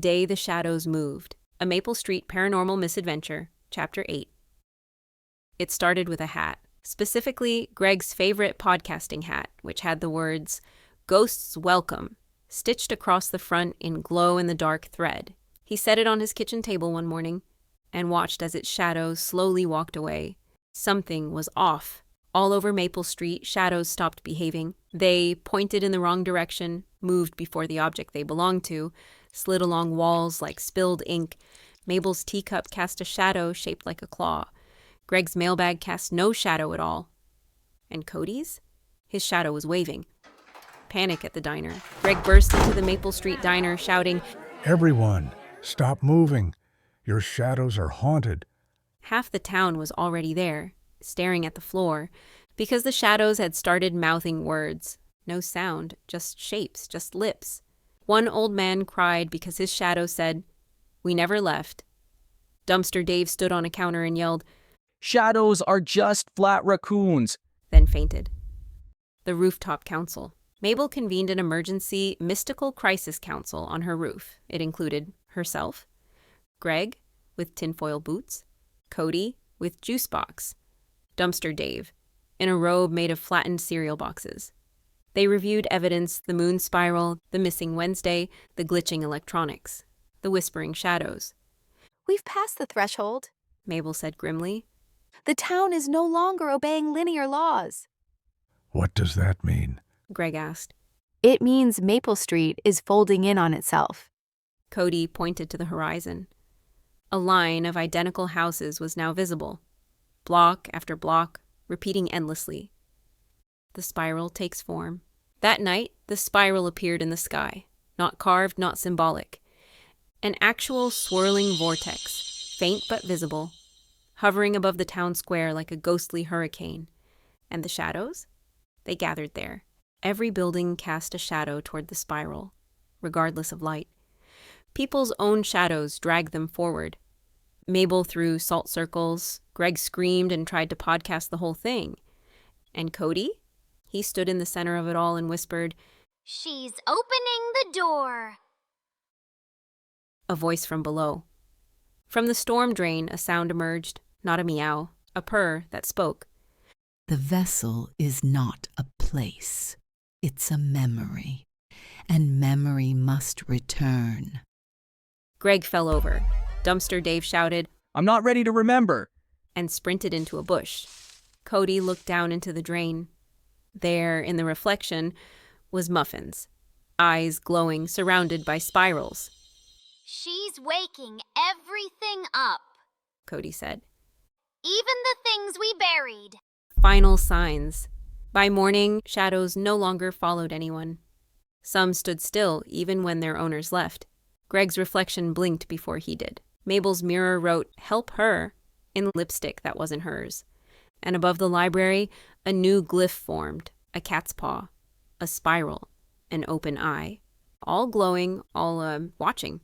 Day the Shadows Moved, a Maple Street Paranormal Misadventure, Chapter 8. It started with a hat, specifically Greg's favorite podcasting hat, which had the words, "Ghosts Welcome," stitched across the front in glow-in-the-dark thread. He set it on his kitchen table one morning and watched as its shadow slowly walked away. Something was off. All over Maple Street, shadows stopped behaving. They pointed in the wrong direction, moved before the object they belonged to, slid along walls like spilled ink. Mabel's teacup cast a shadow shaped like a claw. Greg's mailbag cast no shadow at all. And Cody's? His shadow was waving. Panic at the diner. Greg burst into the Maple Street diner, shouting, "Everyone, stop moving. Your shadows are haunted." Half the town was already there, staring at the floor, because the shadows had started mouthing words. No sound, just shapes, just lips. One old man cried because his shadow said, "We never left." Dumpster Dave stood on a counter and yelled, "Shadows are just flat raccoons," then fainted. The Rooftop Council. Mabel convened an emergency mystical crisis council on her roof. It included herself, Greg, with tinfoil boots, Cody, with juice box, Dumpster Dave, in a robe made of flattened cereal boxes. They reviewed evidence, the moon spiral, the missing Wednesday, the glitching electronics, the whispering shadows. "We've passed the threshold," Mabel said grimly. "The town is no longer obeying linear laws." "What does that mean?" Greg asked. "It means Maple Street is folding in on itself." Cody pointed to the horizon. A line of identical houses was now visible, block after block, repeating endlessly. The spiral takes form. That night, the spiral appeared in the sky, not carved, not symbolic. An actual swirling vortex, faint but visible, hovering above the town square like a ghostly hurricane. And the shadows? They gathered there. Every building cast a shadow toward the spiral, regardless of light. People's own shadows dragged them forward. Mabel threw salt circles, Greg screamed and tried to podcast the whole thing. And Cody? He stood in the center of it all and whispered, "She's opening the door." A voice from below. From the storm drain, a sound emerged, not a meow, a purr that spoke. "The vessel is not a place. It's a memory, and memory must return." Greg fell over. Dumpster Dave shouted, "I'm not ready to remember," and sprinted into a bush. Cody looked down into the drain. There, in the reflection, was Muffins, eyes glowing, surrounded by spirals. "She's waking everything up. Cody said. Even the things we buried." Final signs. By morning, shadows no longer followed anyone. Some stood still, even when their owners left. Greg's reflection blinked before he did. Mabel's mirror wrote, "Help her," in lipstick that wasn't hers. And above the library, a new glyph formed, a cat's paw, a spiral, an open eye. All glowing, all watching.